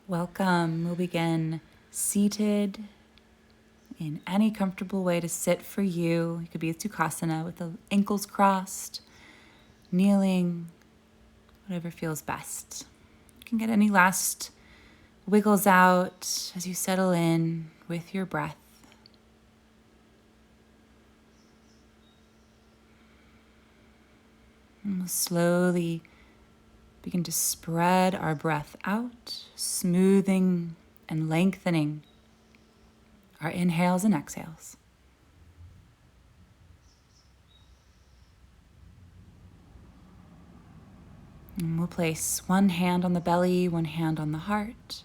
Welcome. We'll begin seated in any comfortable way to sit for you. It could be a Sukhasana with the ankles crossed, kneeling, whatever feels best. You can get any last wiggles out as you settle in with your breath. And we'll slowly begin to spread our breath out, smoothing and lengthening our inhales and exhales. And we'll place one hand on the belly, one hand on the heart.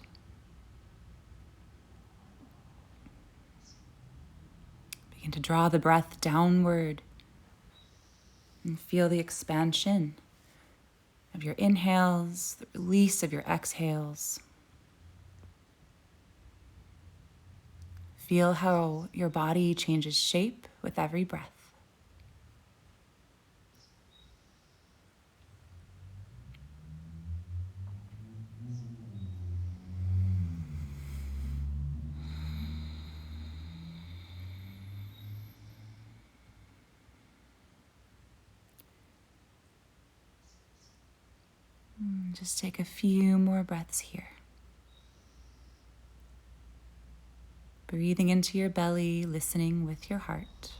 Begin to draw the breath downward and feel the expansion of your inhales, the release of your exhales. Feel how your body changes shape with every breath. Just take a few more breaths here. Breathing into your belly, listening with your heart.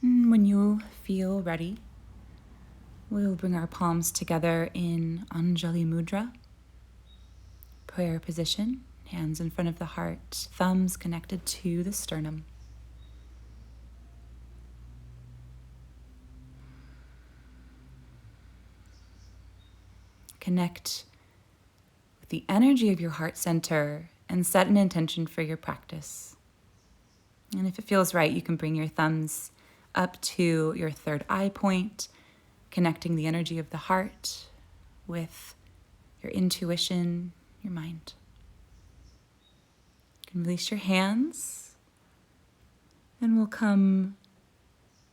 And when you feel ready, we'll bring our palms together in Anjali Mudra, prayer position, hands in front of the heart, thumbs connected to the sternum. Connect with the energy of your heart center and set an intention for your practice. And if it feels right, you can bring your thumbs up to your third eye point, connecting the energy of the heart with your intuition, your mind. You can release your hands, and we'll come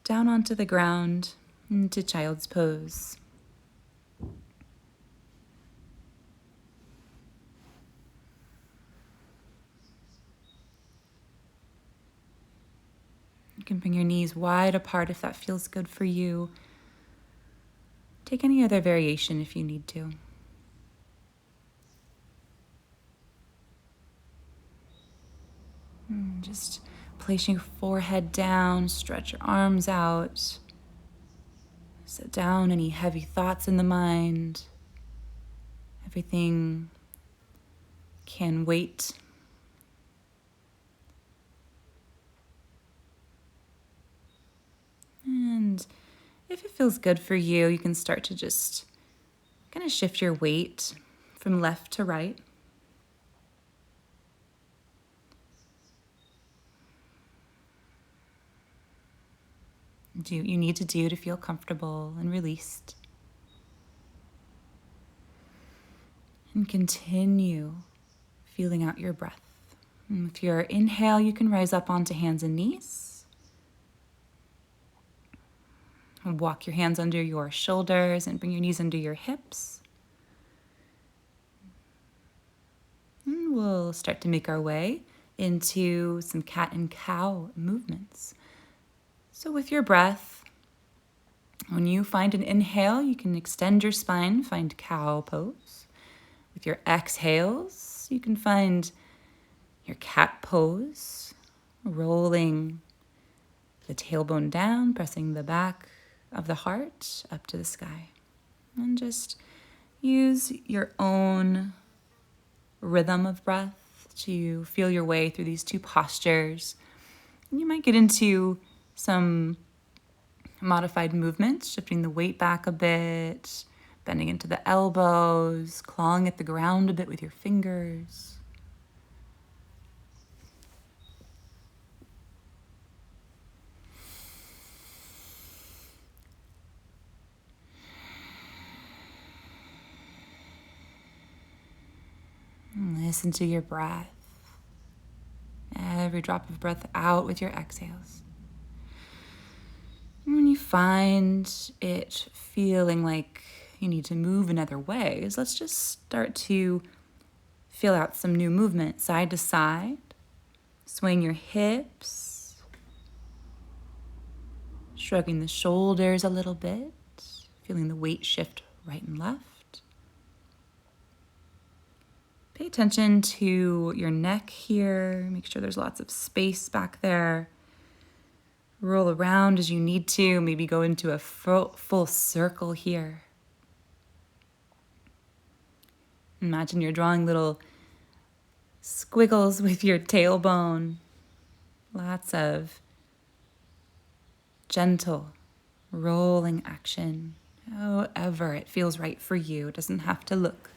down onto the ground into child's pose. You can bring your knees wide apart if that feels good for you. Take any other variation if you need to. Just place your forehead down, stretch your arms out. Set down any heavy thoughts in the mind. Everything can wait. And if it feels good for you, you can start to just kind of shift your weight from left to right. Do what you need to do to feel comfortable and released. And continue feeling out your breath. And with your inhale, you can rise up onto hands and knees. And walk your hands under your shoulders and bring your knees under your hips. And we'll start to make our way into some cat and cow movements. So with your breath, when you find an inhale, you can extend your spine, find cow pose. With your exhales, you can find your cat pose, rolling the tailbone down, pressing the back of the heart up to the sky. And just use your own rhythm of breath to feel your way through these two postures. And you might get into some modified movements, shifting the weight back a bit, bending into the elbows, clawing at the ground a bit with your fingers. And listen to your breath. Every drop of breath out with your exhales. And when you you find it feeling like you need to move in other ways, let's just start to feel out some new movement, side to side. Swaying your hips, shrugging the shoulders a little bit, feeling the weight shift right and left. Pay attention to your neck here. Make sure there's lots of space back there. Roll around as you need to. Maybe go into a full circle here. Imagine you're drawing little squiggles with your tailbone. Lots of gentle rolling action. However it feels right for you. It doesn't have to look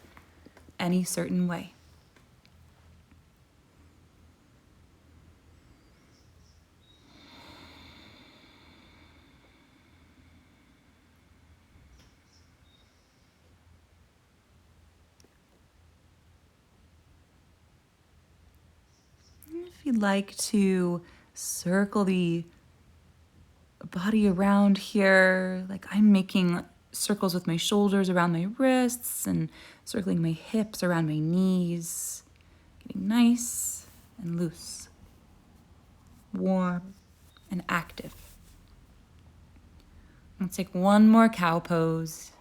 any certain way. If you'd like to circle the body around here, like I'm making circles with my shoulders around my wrists and circling my hips around my knees, getting nice and loose, warm and active. Let's take one more cow pose.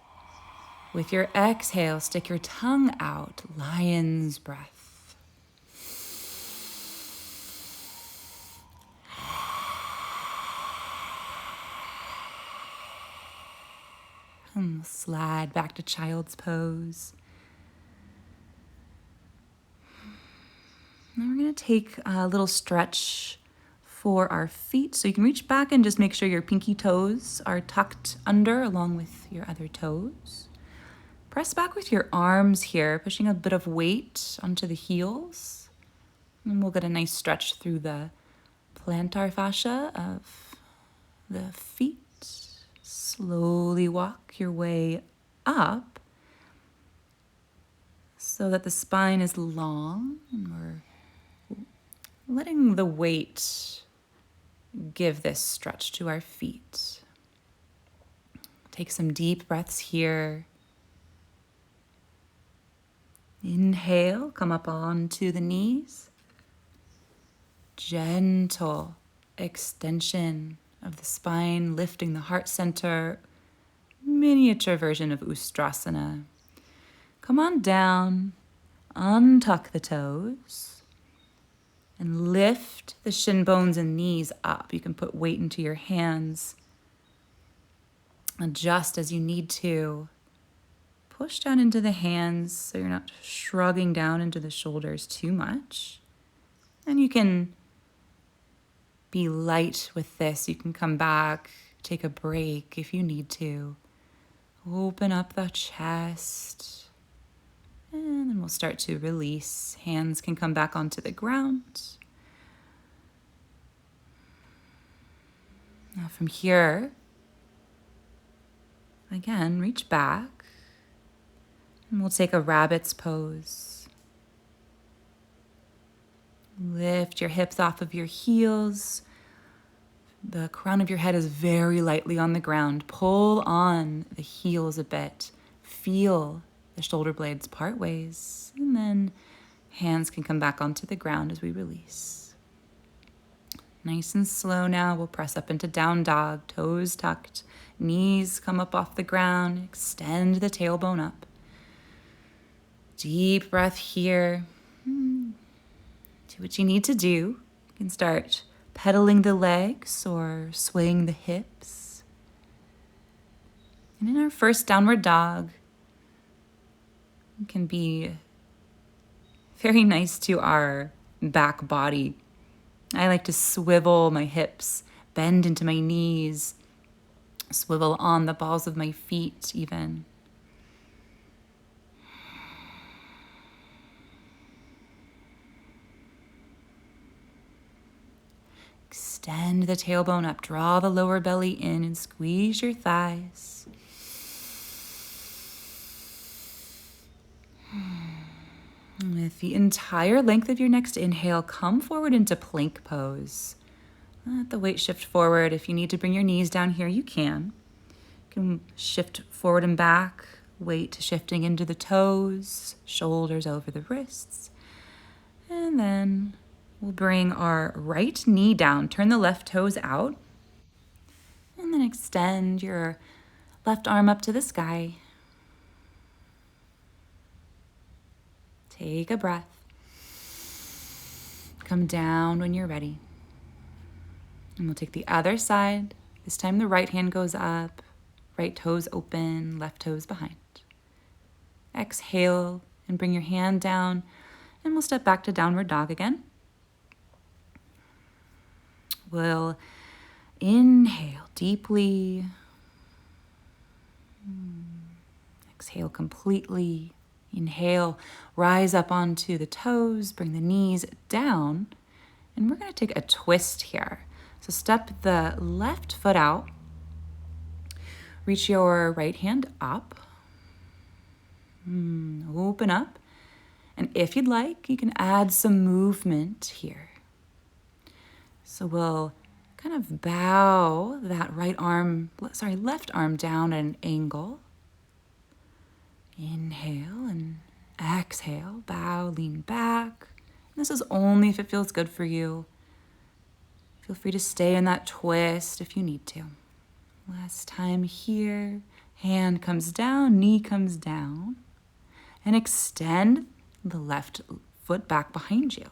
With your exhale, stick your tongue out, lion's breath. And slide back to child's pose. Now we're going to take a little stretch for our feet. So you can reach back and just make sure your pinky toes are tucked under along with your other toes. Press back with your arms here, pushing a bit of weight onto the heels. And we'll get a nice stretch through the plantar fascia of the feet. Slowly walk your way up so that the spine is long and we're letting the weight give this stretch to our feet. Take some deep breaths here. Inhale, come up onto the knees. Gentle extension of the spine, lifting the heart center. Miniature version of Ustrasana. Come on down, untuck the toes, and lift the shin bones and knees up. You can put weight into your hands. Adjust as you need to. Push down into the hands so you're not shrugging down into the shoulders too much. And you can be light with this. You can come back, take a break if you need to. Open up the chest. And then we'll start to release. Hands can come back onto the ground. Now from here, again, reach back. And we'll take a rabbit's pose. Lift your hips off of your heels. The crown of your head is very lightly on the ground. Pull on the heels a bit. Feel the shoulder blades part ways. And then hands can come back onto the ground as we release. Nice and slow now. We'll press up into down dog. Toes tucked. Knees come up off the ground. Extend the tailbone up. Deep breath here. Do what you need to do. You can start pedaling the legs or swaying the hips. And in our first downward dog, it can be very nice to our back body. I like to swivel my hips, bend into my knees, swivel on the balls of my feet even. Extend the tailbone up, draw the lower belly in and squeeze your thighs. With the entire length of your next inhale, come forward into plank pose. Let the weight shift forward. If you need to bring your knees down here, you can. You can shift forward and back, weight shifting into the toes, shoulders over the wrists. And then we'll bring our right knee down, turn the left toes out, and then extend your left arm up to the sky. Take a breath. Come down when you're ready. And we'll take the other side. This time the right hand goes up, right toes open, left toes behind. Exhale and bring your hand down, and we'll step back to downward dog again. We'll inhale deeply. Exhale completely. Inhale, rise up onto the toes, bring the knees down, and we're going to take a twist here. So step the left foot out, reach your right hand up, open up, and if you'd like, you can add some movement here. So we'll kind of bow that left arm down at an angle. Inhale and exhale, bow, lean back. This is only if it feels good for you. Feel free to stay in that twist if you need to. Last time here. Hand comes down, knee comes down. And extend the left foot back behind you.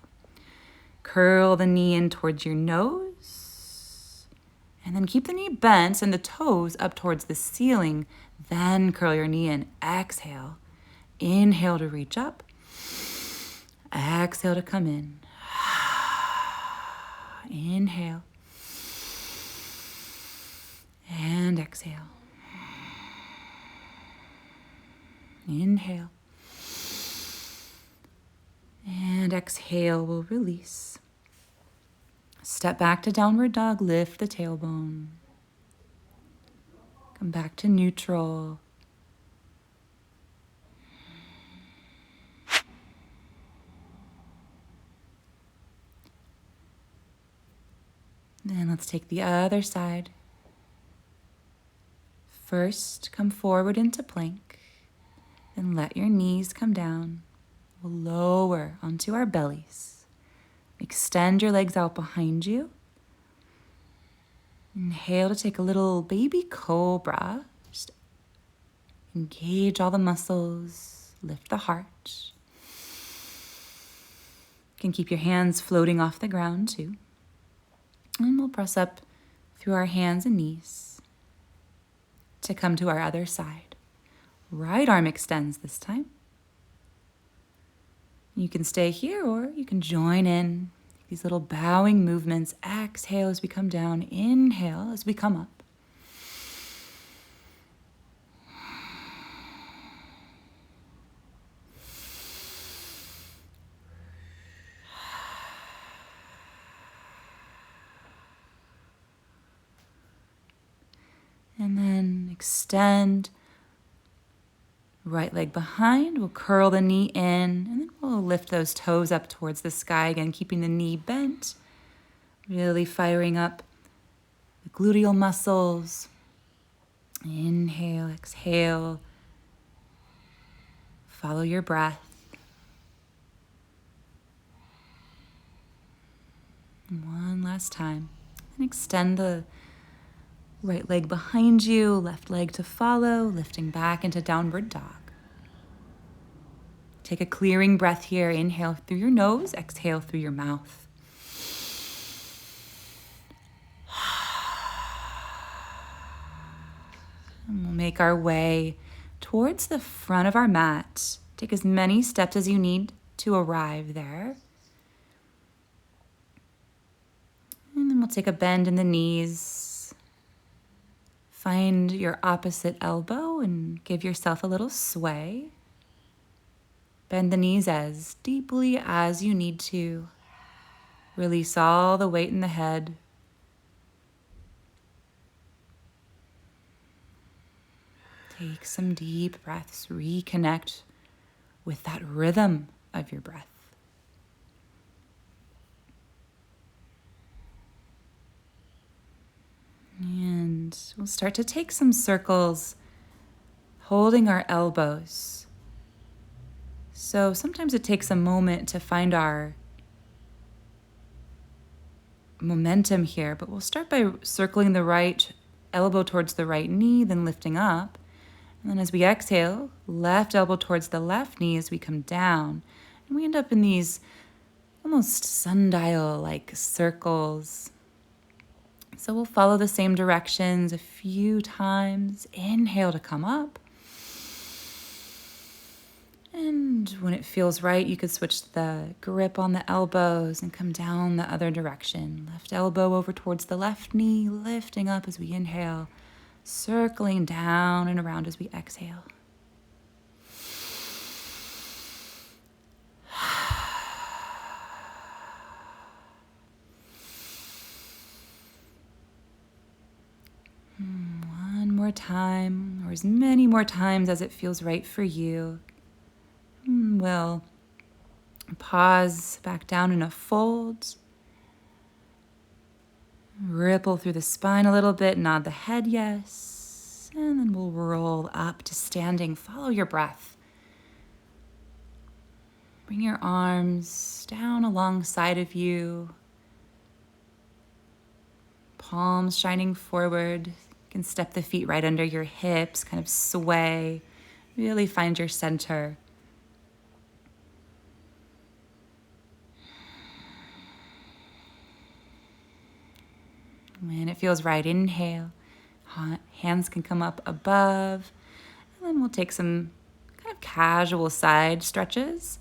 Curl the knee in towards your nose. And then keep the knee bent and the toes up towards the ceiling. Then curl your knee in. Exhale. Inhale to reach up. Exhale to come in. Inhale. And exhale. Inhale. And exhale, we'll release. Step back to downward dog, lift the tailbone. Come back to neutral. Then let's take the other side. First, come forward into plank. Then let your knees come down. We'll lower onto our bellies. Extend your legs out behind you. Inhale to take a little baby cobra. Just engage all the muscles. Lift the heart. You can keep your hands floating off the ground too. And we'll press up through our hands and knees to come to our other side. Right arm extends this time. You can stay here or you can join in these little bowing movements. Exhale as we come down. Inhale as we come up. And then extend. Right leg behind. We'll curl the knee in. And then we'll lift those toes up towards the sky again, keeping the knee bent. Really firing up the gluteal muscles. Inhale, exhale. Follow your breath. And one last time. And extend the right leg behind you, left leg to follow, lifting back into downward dog. Take a clearing breath here. Inhale through your nose, exhale through your mouth. And we'll make our way towards the front of our mat. Take as many steps as you need to arrive there. And then we'll take a bend in the knees. Find your opposite elbow and give yourself a little sway. Bend the knees as deeply as you need to. Release all the weight in the head. Take some deep breaths. Reconnect with that rhythm of your breath. And we'll start to take some circles, holding our elbows. So sometimes it takes a moment to find our momentum here, but we'll start by circling the right elbow towards the right knee, then lifting up. And then as we exhale, left elbow towards the left knee as we come down. And we end up in these almost sundial-like circles. So we'll follow the same directions a few times. Inhale to come up. And when it feels right, you could switch the grip on the elbows and come down the other direction. Left elbow over towards the left knee, lifting up as we inhale, circling down and around as we exhale. One more time, or as many more times as it feels right for you. We'll pause back down in a fold. Ripple through the spine a little bit, nod the head yes. And then we'll roll up to standing. Follow your breath. Bring your arms down alongside of you. Palms shining forward. You can step the feet right under your hips, kind of sway. Really find your center. When it feels right, inhale. Hands can come up above. And then we'll take some kind of casual side stretches.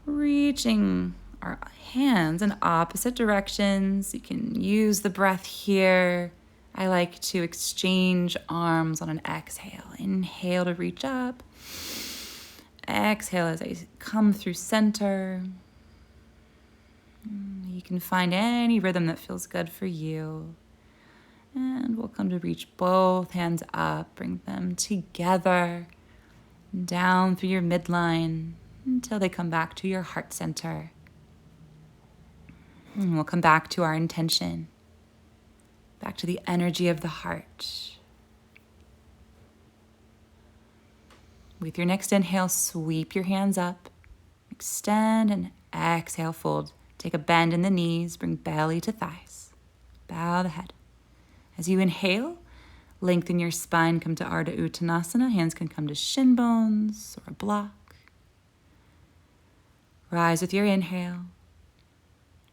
Reaching our hands in opposite directions. You can use the breath here. I like to exchange arms on an exhale. Inhale to reach up. Exhale as I come through center. You can find any rhythm that feels good for you. And we'll come to reach both hands up, bring them together, down through your midline until they come back to your heart center. And we'll come back to our intention, back to the energy of the heart. With your next inhale, sweep your hands up, extend and exhale, fold. Take a bend in the knees, bring belly to thighs. Bow the head. As you inhale, lengthen your spine, come to Ardha Uttanasana. Hands can come to shin bones or a block. Rise with your inhale.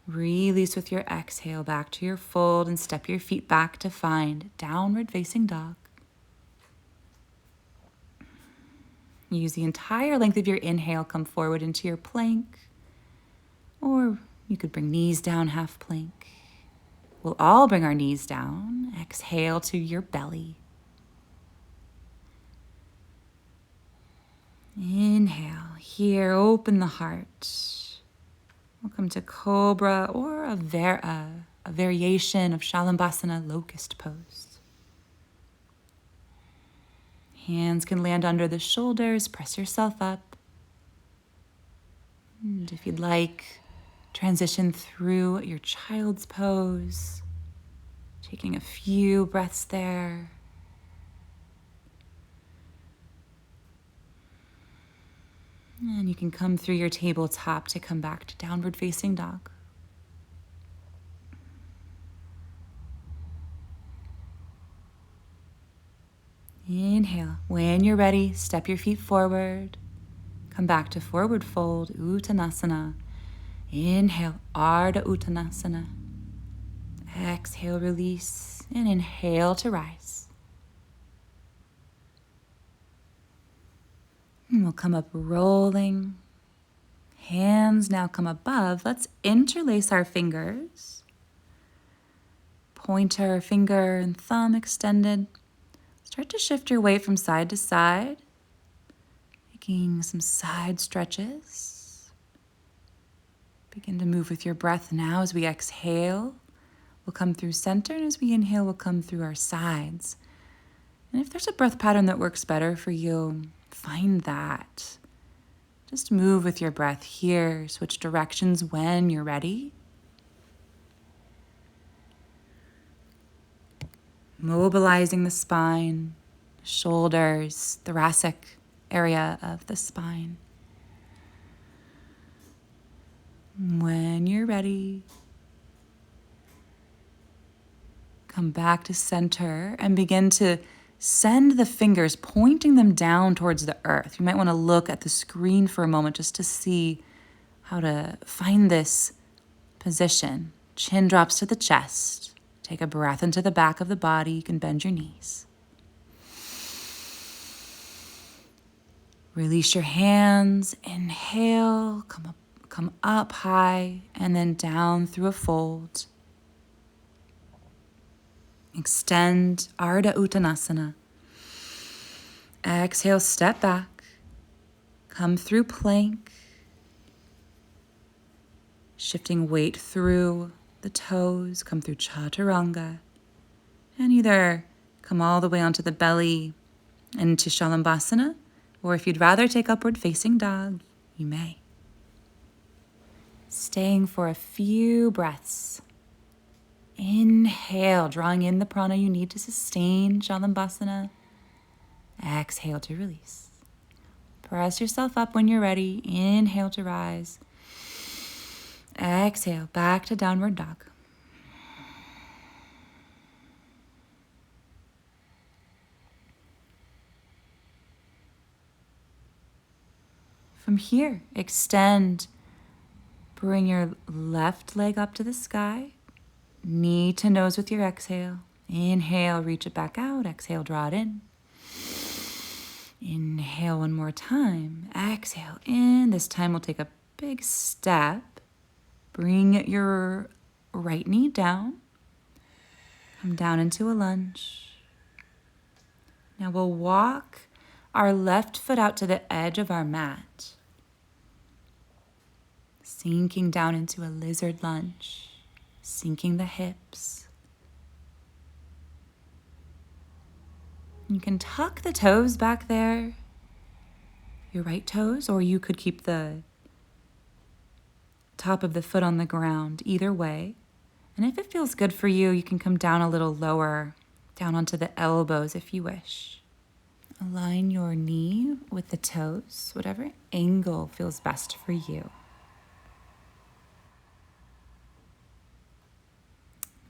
Release with your exhale back to your fold and step your feet back to find downward facing dog. Use the entire length of your inhale, come forward into your plank, or you could bring knees down, half plank. We'll all bring our knees down. Exhale to your belly. Inhale. Here, open the heart. We'll come to cobra or a variation of Shalambhasana, locust pose. Hands can land under the shoulders. Press yourself up. And if you'd like, transition through your child's pose, taking a few breaths there. And you can come through your tabletop to come back to downward facing dog. Inhale. When you're ready, step your feet forward. Come back to forward fold, Uttanasana. Inhale, Ardha Uttanasana. Exhale, release, and inhale to rise. And we'll come up rolling. Hands now come above. Let's interlace our fingers. Pointer, finger, and thumb extended. Start to shift your weight from side to side, making some side stretches. Begin to move with your breath now. As we exhale, we'll come through center, and as we inhale, we'll come through our sides. And if there's a breath pattern that works better for you, find that. Just move with your breath here. Switch directions when you're ready. mobilizing the spine, shoulders, thoracic area of the spine. When you're ready, come back to center and begin to send the fingers, pointing them down towards the earth. You might want to look at the screen for a moment just to see how to find this position. Chin drops to the chest. Take a breath into the back of the body. You can bend your knees. Release your hands. Inhale, come up high, and then down through a fold. Extend Ardha Uttanasana. Exhale, step back. Come through plank. Shifting weight through the toes, come through Chaturanga. And either come all the way onto the belly into Shalambhasana, or if you'd rather take upward facing dog, you may. Staying for a few breaths. Inhale, drawing in the prana you need to sustain Shalambhasana. Exhale to release. Press yourself up when you're ready. Inhale to rise. Exhale, back to downward dog. From here, extend. Bring your left leg up to the sky. Knee to nose with your exhale. Inhale, reach it back out. Exhale, draw it in. Inhale one more time. Exhale in. This time we'll take a big step. Bring your right knee down. Come down into a lunge. Now we'll walk our left foot out to the edge of our mat. Sinking down into a lizard lunge. Sinking the hips. You can tuck the toes back there, your right toes, or you could keep the top of the foot on the ground, either way. And if it feels good for you, you can come down a little lower, down onto the elbows if you wish. Align your knee with the toes, whatever angle feels best for you.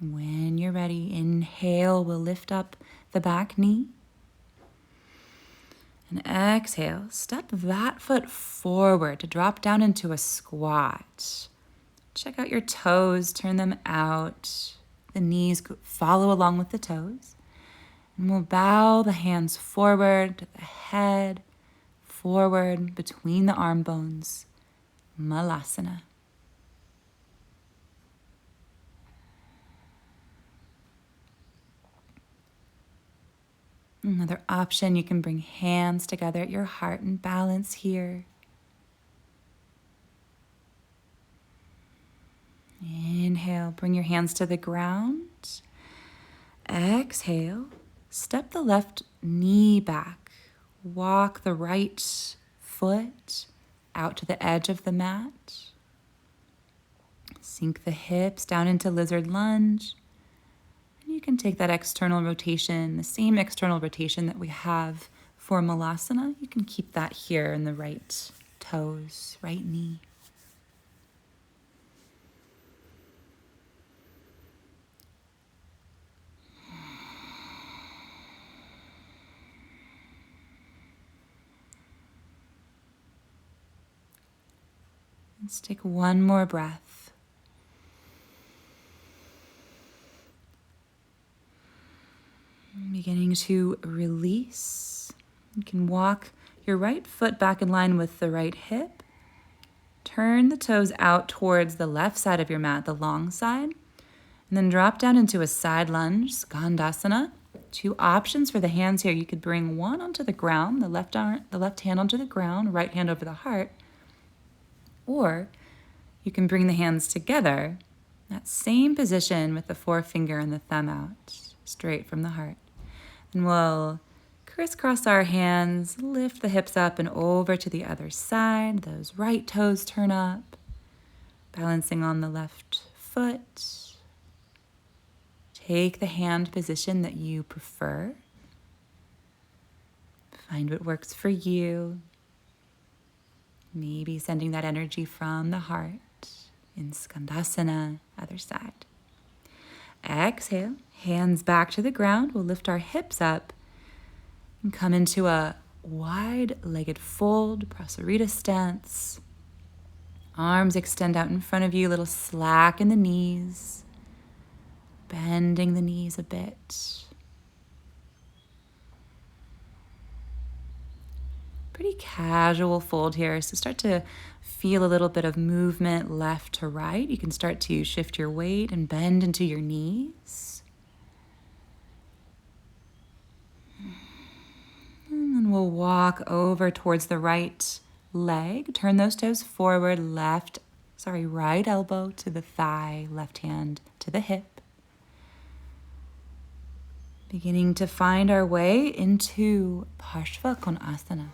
When you're ready, inhale, we'll lift up the back knee. And exhale, step that foot forward to drop down into a squat. Check out your toes, turn them out. The knees follow along with the toes. And we'll bow the hands forward, the head forward between the arm bones. Malasana. Another option, you can bring hands together at your heart and balance here. Inhale, bring your hands to the ground. Exhale, step the left knee back. Walk the right foot out to the edge of the mat. Sink the hips down into lizard lunge. You can take that external rotation, the same external rotation that we have for Malasana. You can keep that here in the right toes, right knee. Let's take one more breath. Beginning to release. You can walk your right foot back in line with the right hip. Turn the toes out towards the left side of your mat, the long side. And then drop down into a side lunge, Skandasana. Two options for the hands here. You could bring one onto the ground, the left hand onto the ground, right hand over the heart. Or you can bring the hands together, that same position with the forefinger and the thumb out, straight from the heart. And we'll crisscross our hands, lift the hips up and over to the other side. Those right toes turn up, balancing on the left foot. Take the hand position that you prefer. Find what works for you. Maybe sending that energy from the heart in Skandasana, other side. Exhale, hands back to the ground. We'll lift our hips up and come into a wide-legged fold, Prasarita stance. Arms extend out in front of you, a little slack in the knees. Bending the knees a bit. Pretty casual fold here, so start to feel a little bit of movement left to right. You can start to shift your weight and bend into your knees. And then we'll walk over towards the right leg. Turn those toes forward, right elbow to the thigh, left hand to the hip. Beginning to find our way into Parshva Konasana,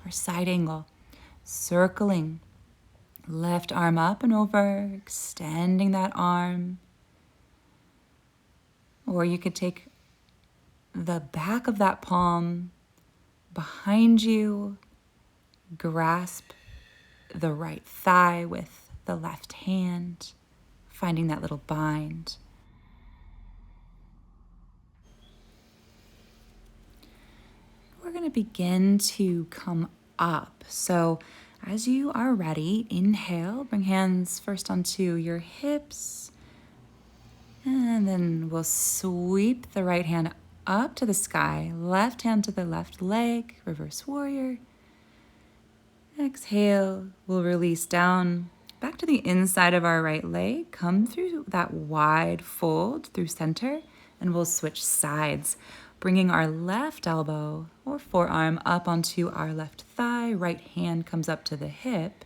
our side angle. Circling, left arm up and over, extending that arm. Or you could take the back of that palm behind you, grasp the right thigh with the left hand, finding that little bind. We're going to begin to come up. So as you are ready, inhale, bring hands first onto your hips, and then we'll sweep the right hand up to the sky, left hand to the left leg, reverse warrior. Exhale, we'll release down back to the inside of our right leg, come through that wide fold through center, and we'll switch sides, bringing our left elbow or forearm up onto our left thigh, right hand comes up to the hip.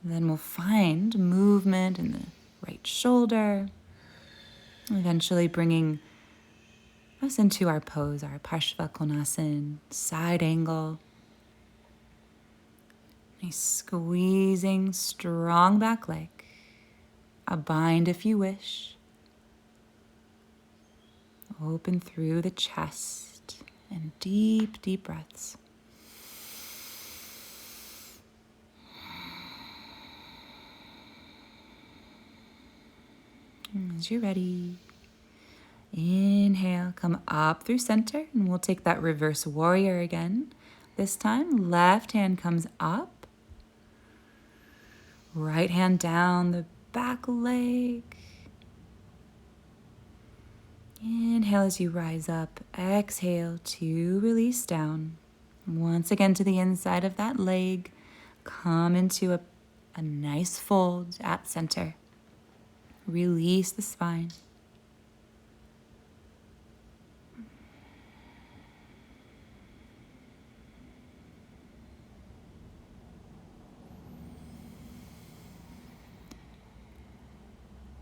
Then we'll find movement in the right shoulder, eventually bringing us into our pose, our Parshva Konasana, side angle. Nice squeezing, strong back leg. A bind if you wish. Open through the chest and deep, deep breaths. As you're ready, inhale, come up through center, and we'll take that reverse warrior again. This time, left hand comes up, right hand down the back leg. Inhale as you rise up, exhale to release down. Once again to the inside of that leg, come into a nice fold at center. Release the spine.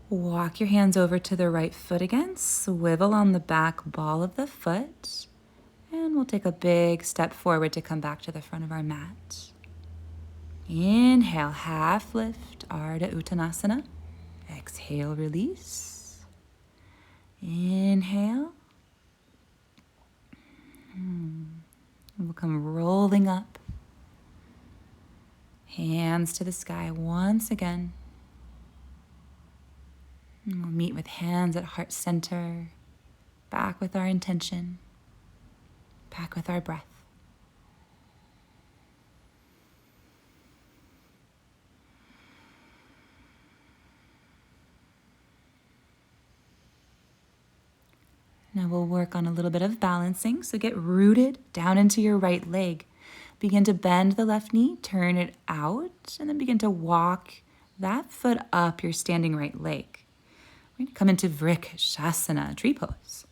Walk your hands over to the right foot again, swivel on the back ball of the foot, and we'll take a big step forward to come back to the front of our mat. Inhale, half lift, Ardha Uttanasana. Exhale, release. Inhale. We'll come rolling up. Hands to the sky once again. And we'll meet with hands at heart center, back with our intention, back with our breath. Now we'll work on a little bit of balancing, so get rooted down into your right leg. Begin to bend the left knee, turn it out, and then begin to walk that foot up your standing right leg. We're going to come into Vrikshasana, tree pose.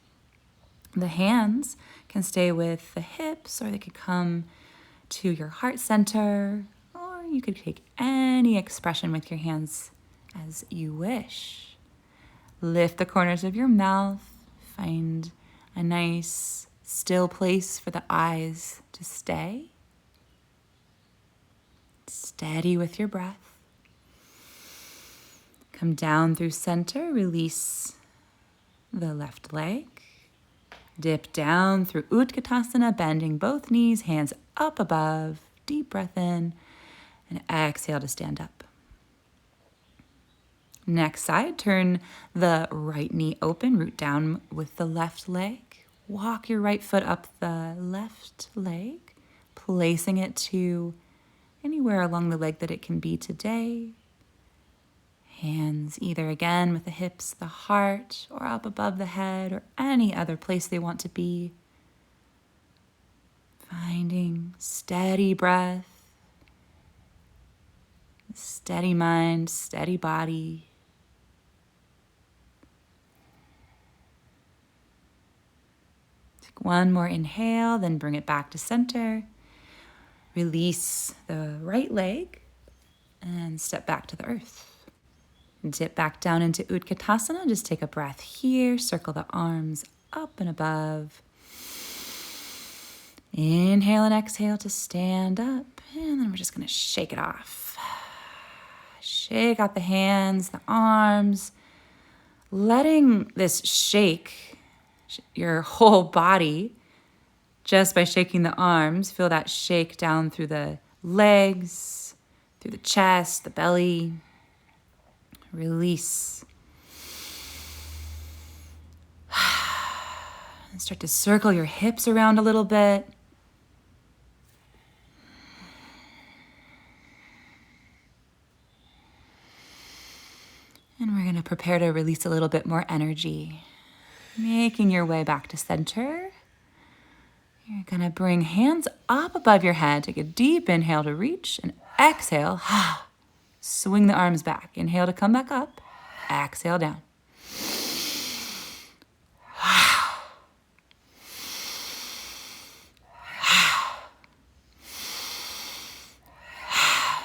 The hands can stay with the hips, or they could come to your heart center, or you could take any expression with your hands as you wish. Lift the corners of your mouth. Find a nice, still place for the eyes to stay. Steady with your breath. Come down through center, release the left leg. Dip down through Utkatasana, bending both knees, hands up above. Deep breath in and exhale to stand up. Next side, turn the right knee open, root down with the left leg. Walk your right foot up the left leg, placing it to anywhere along the leg that it can be today. Hands either again with the hips, the heart, or up above the head, or any other place they want to be. Finding steady breath, steady mind, steady body. Take one more inhale, then bring it back to center. Release the right leg and step back to the earth. Dip back down into Utkatasana. Just take a breath here. Circle the arms up and above. Inhale and exhale to stand up. And then we're just going to shake it off. Shake out the hands, the arms. Letting this shake your whole body just by shaking the arms. Feel that shake down through the legs, through the chest, the belly. Release. And start to circle your hips around a little bit. And we're going to prepare to release a little bit more energy. Making your way back to center. You're going to bring hands up above your head. Take a deep inhale to reach and exhale. Swing the arms back. Inhale to come back up. Exhale down.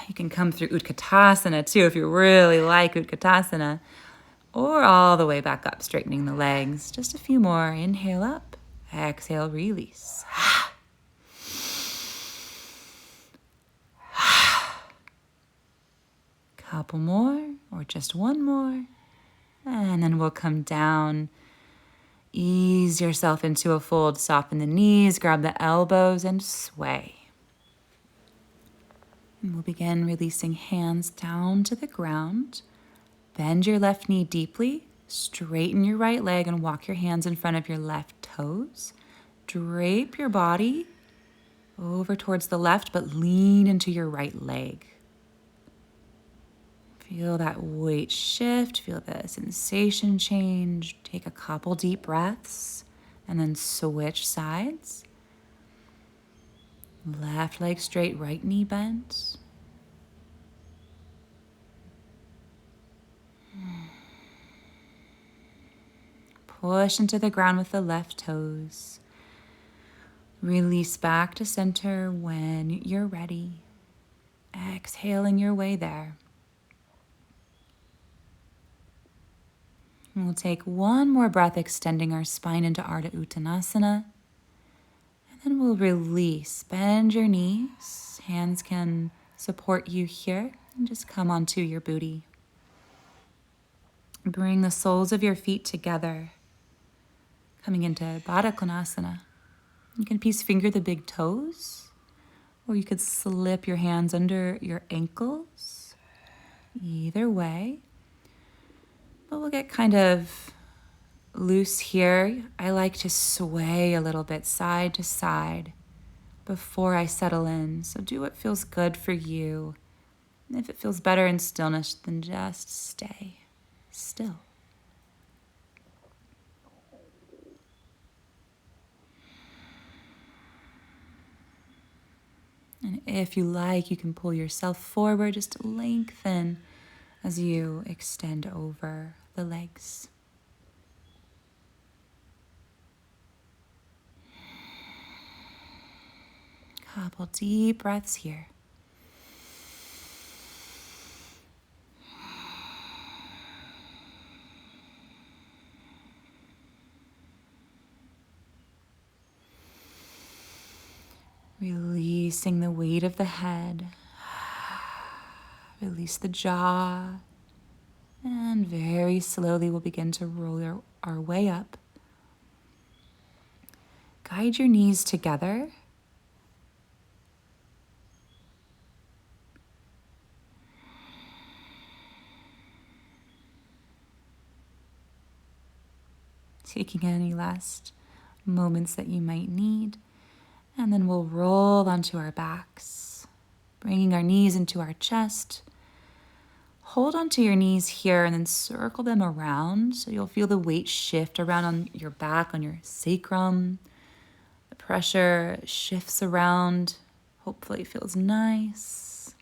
You can come through Utkatasana too if you really like Utkatasana. Or all the way back up, straightening the legs. Just a few more. Inhale up. Exhale, release. Couple more, or just one more. And then we'll come down. Ease yourself into a fold. Soften the knees, grab the elbows, and sway. And we'll begin releasing hands down to the ground. Bend your left knee deeply. Straighten your right leg and walk your hands in front of your left toes. Drape your body over towards the left, but lean into your right leg. Feel that weight shift, feel the sensation change. Take a couple deep breaths and then switch sides. Left leg straight, right knee bent. Push into the ground with the left toes. Release back to center when you're ready. Exhaling your way there. And we'll take one more breath, extending our spine into Ardha Uttanasana. And then we'll release. Bend your knees. Hands can support you here. And just come onto your booty. Bring the soles of your feet together. Coming into Baddha Konasana. You can peace finger the big toes. Or you could slip your hands under your ankles. Either way. But we'll get kind of loose here. I like to sway a little bit side to side before I settle in. So do what feels good for you. And if it feels better in stillness, then just stay still. And if you like, you can pull yourself forward, just lengthen as you extend over the legs. Couple deep breaths here. Releasing the weight of the head. Release the jaw. And very slowly we'll begin to roll our way up. Guide your knees together. Taking any last moments that you might need. And then we'll roll onto our backs, bringing our knees into our chest. Hold onto your knees here and then circle them around so you'll feel the weight shift around on your back, on your sacrum. The pressure shifts around. Hopefully it feels nice.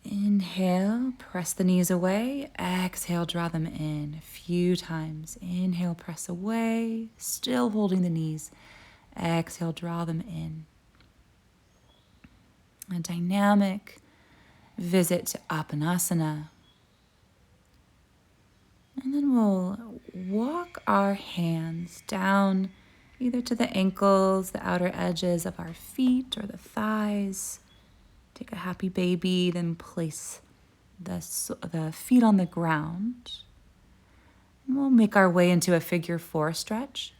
Inhale, press the knees away. Exhale, draw them in a few times. Inhale, press away, still holding the knees. Exhale, draw them in. A dynamic visit to Apanasana. And then we'll walk our hands down either to the ankles, the outer edges of our feet, or the thighs. Take a happy baby, then place the feet on the ground. And we'll make our way into a figure 4 stretch.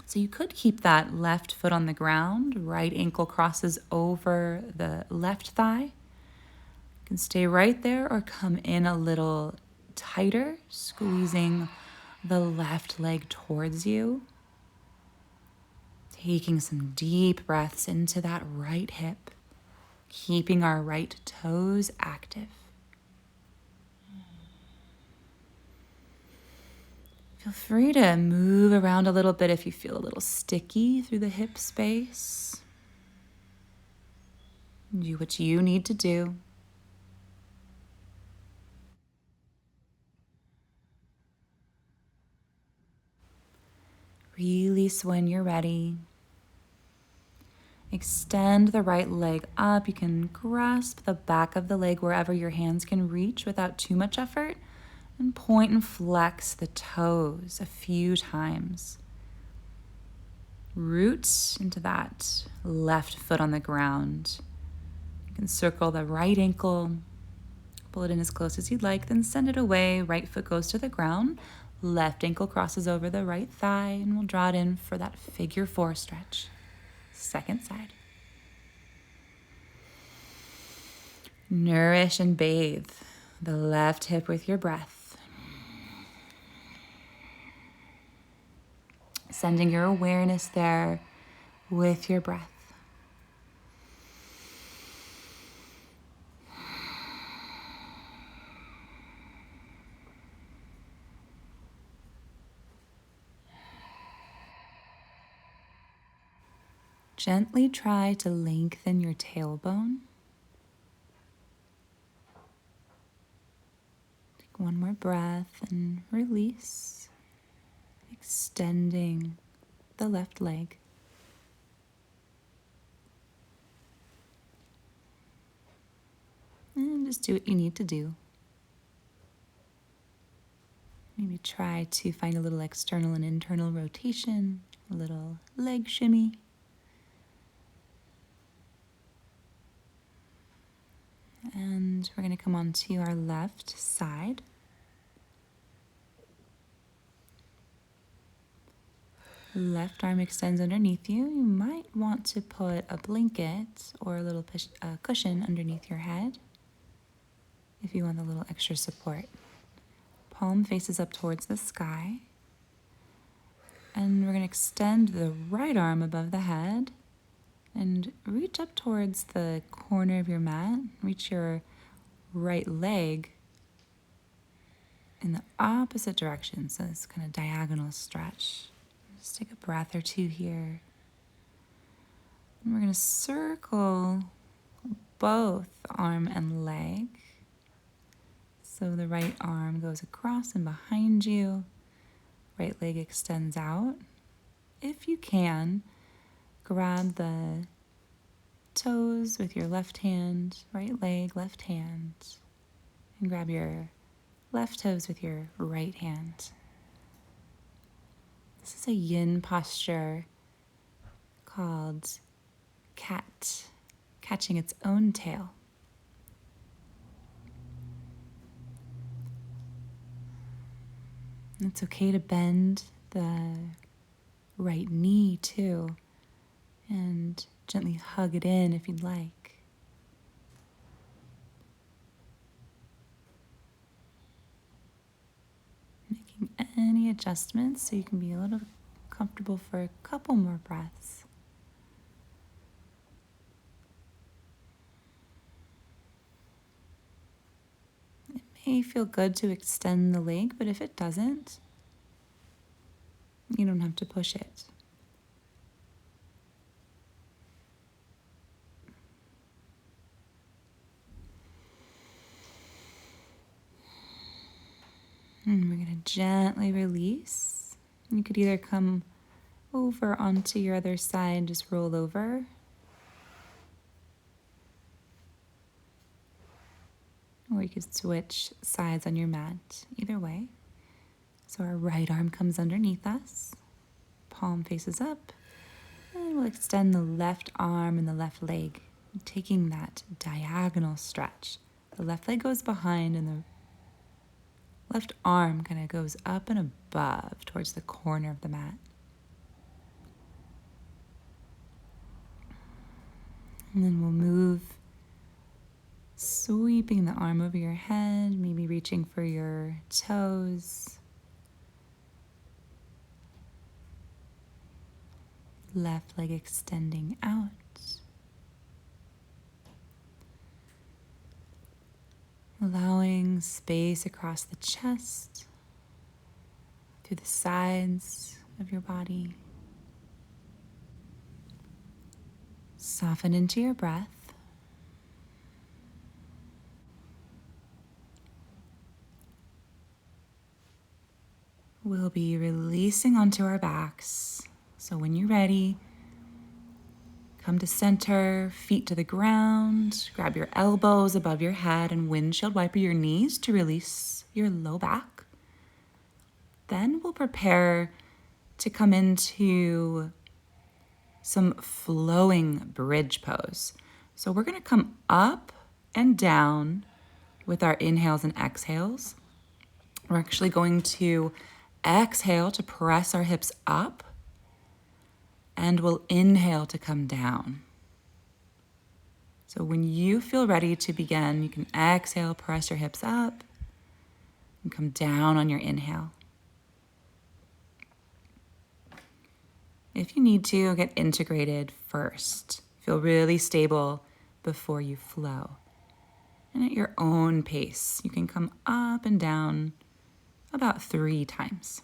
So you could keep that left foot on the ground, right ankle crosses over the left thigh. You can stay right there or come in a little tighter, squeezing the left leg towards you. Taking some deep breaths into that right hip, keeping our right toes active. Feel free to move around a little bit if you feel a little sticky through the hip space. Do what you need to do. Release when you're ready. Extend the right leg up. You can grasp the back of the leg wherever your hands can reach without too much effort. And point and flex the toes a few times. Root into that left foot on the ground. You can circle the right ankle. Pull it in as close as you'd like, then send it away. Right foot goes to the ground. Left ankle crosses over the right thigh, and we'll draw it in for that figure 4 stretch. Second side. Nourish and bathe the left hip with your breath. Sending your awareness there with your breath. Gently try to lengthen your tailbone. Take one more breath and release, extending the left leg. And just do what you need to do. Maybe try to find a little external and internal rotation, a little leg shimmy. And we're going to come on to our left side. Left arm extends underneath you. You might want to put a blanket or a little cushion underneath your head if you want a little extra support. Palm faces up towards the sky. And we're going to extend the right arm above the head and reach up towards the corner of your mat. Reach your right leg in the opposite direction. So it's kind of diagonal stretch. Just take a breath or two here. And we're going to circle both arm and leg. So the right arm goes across and behind you. Right leg extends out. If you can, grab the toes with your left hand, right leg, left hand, and grab your left toes with your right hand. This is a yin posture called cat, catching its own tail. It's okay to bend the right knee too, and gently hug it in if you'd like. Making any adjustments so you can be a little comfortable for a couple more breaths. It may feel good to extend the leg, but if it doesn't, you don't have to push it. And we're going to gently release. You could either come over onto your other side, just roll over. Or you could switch sides on your mat, either way. So our right arm comes underneath us, palm faces up, and we'll extend the left arm and the left leg, taking that diagonal stretch. The left leg goes behind and the left arm kind of goes up and above towards the corner of the mat. And then we'll move, sweeping the arm over your head, maybe reaching for your toes. Left leg extending out. Allowing space across the chest, through the sides of your body. Soften into your breath. We'll be releasing onto our backs. So when you're ready, come to center, feet to the ground, grab your elbows above your head and windshield wiper your knees to release your low back. Then we'll prepare to come into some flowing bridge pose. So we're going to come up and down with our inhales and exhales. We're actually going to exhale to press our hips up, and we'll inhale to come down. So when you feel ready to begin, you can exhale, press your hips up, and come down on your inhale. If you need to, get integrated first. Feel really stable before you flow. And at your own pace, you can come up and down about 3 times.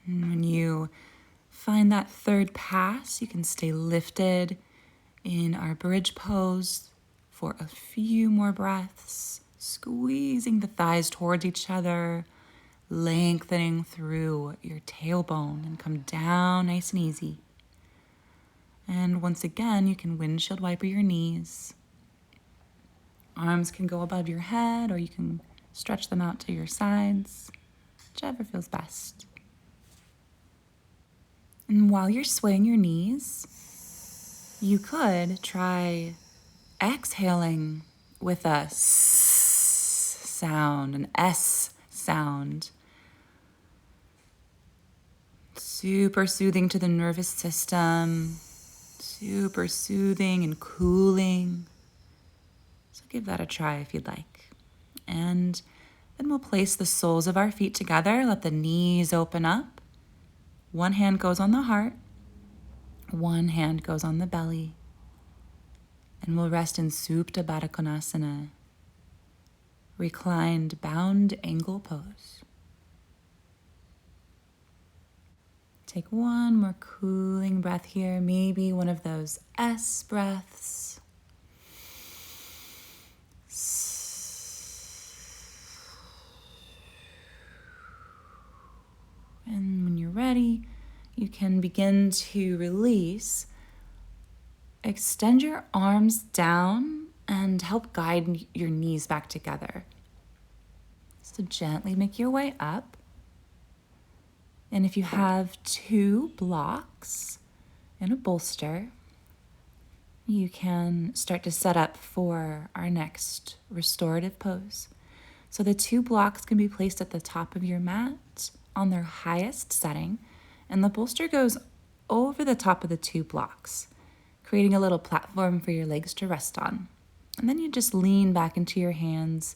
And when you find that third pass, you can stay lifted in our bridge pose for a few more breaths, squeezing the thighs towards each other, lengthening through your tailbone and come down nice and easy. And once again, you can windshield wiper your knees. Arms can go above your head, or you can stretch them out to your sides, whichever feels best. And while you're swaying your knees, you could try exhaling with a S sound, an S sound. Super soothing to the nervous system, super soothing and cooling. So give that a try if you'd like. And then we'll place the soles of our feet together, let the knees open up. One hand goes on the heart, one hand goes on the belly, and we'll rest in Supta Baddha Konasana, reclined bound angle pose. Take one more cooling breath here, maybe one of those S breaths. And when you're ready, you can begin to release. Extend your arms down and help guide your knees back together. So gently make your way up. And if you have 2 blocks and a bolster, you can start to set up for our next restorative pose. So the 2 blocks can be placed at the top of your mat on their highest setting, and the bolster goes over the top of the 2 blocks, creating a little platform for your legs to rest on. And then you just lean back into your hands,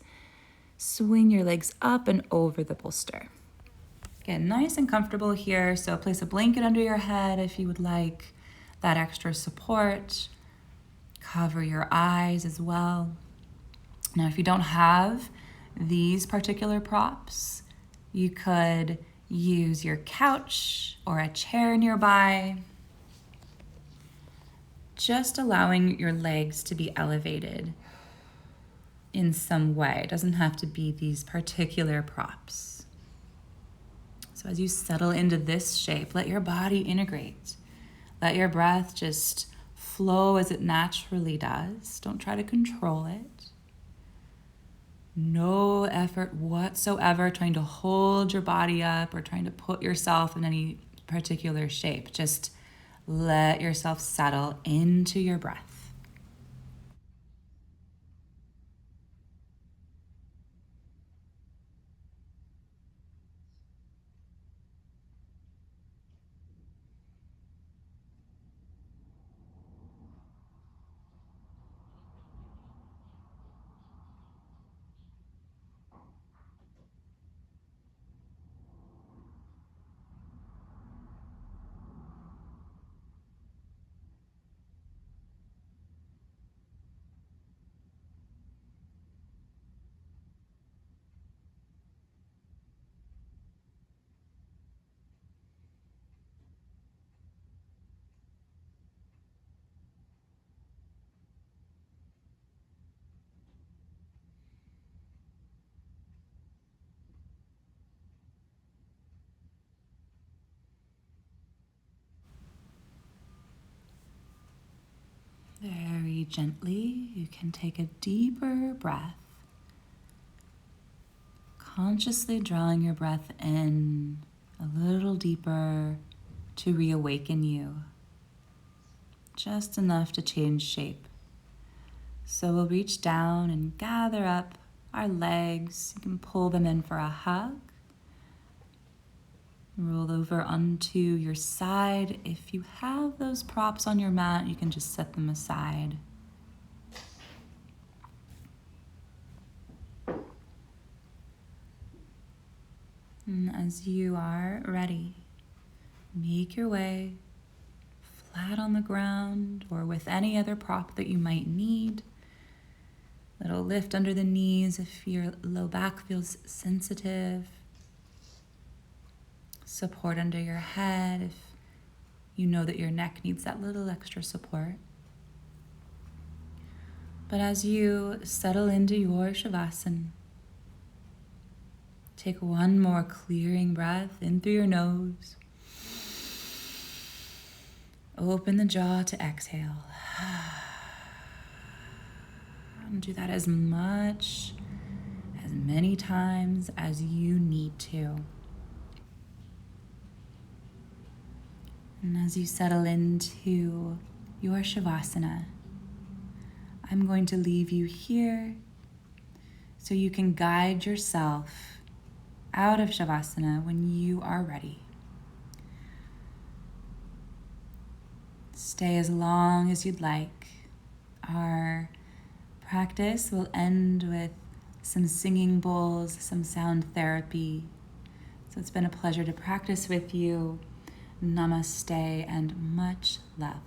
swing your legs up and over the bolster. Get nice and comfortable here, so place a blanket under your head if you would like that extra support. Cover your eyes as well. Now, if you don't have these particular props, you could use your couch or a chair nearby, just allowing your legs to be elevated in some way. It doesn't have to be these particular props. So as you settle into this shape, let your body integrate. Let your breath just flow as it naturally does. Don't try to control it. No effort whatsoever trying to hold your body up or trying to put yourself in any particular shape. Just let yourself settle into your breath. Very gently, you can take a deeper breath, consciously drawing your breath in a little deeper to reawaken you, just enough to change shape. So we'll reach down and gather up our legs. You can pull them in for a hug. Roll over onto your side. If you have those props on your mat, you can just set them aside. And as you are ready, make your way flat on the ground or with any other prop that you might need. Little lift under the knees if your low back feels sensitive. Support under your head if you know that your neck needs that little extra support. But as you settle into your Shavasana, take one more clearing breath in through your nose. Open the jaw to exhale. And do that as many times as you need to. And as you settle into your Shavasana, I'm going to leave you here so you can guide yourself out of Shavasana when you are ready. Stay as long as you'd like. Our practice will end with some singing bowls, some sound therapy. So it's been a pleasure to practice with you. Namaste and much love.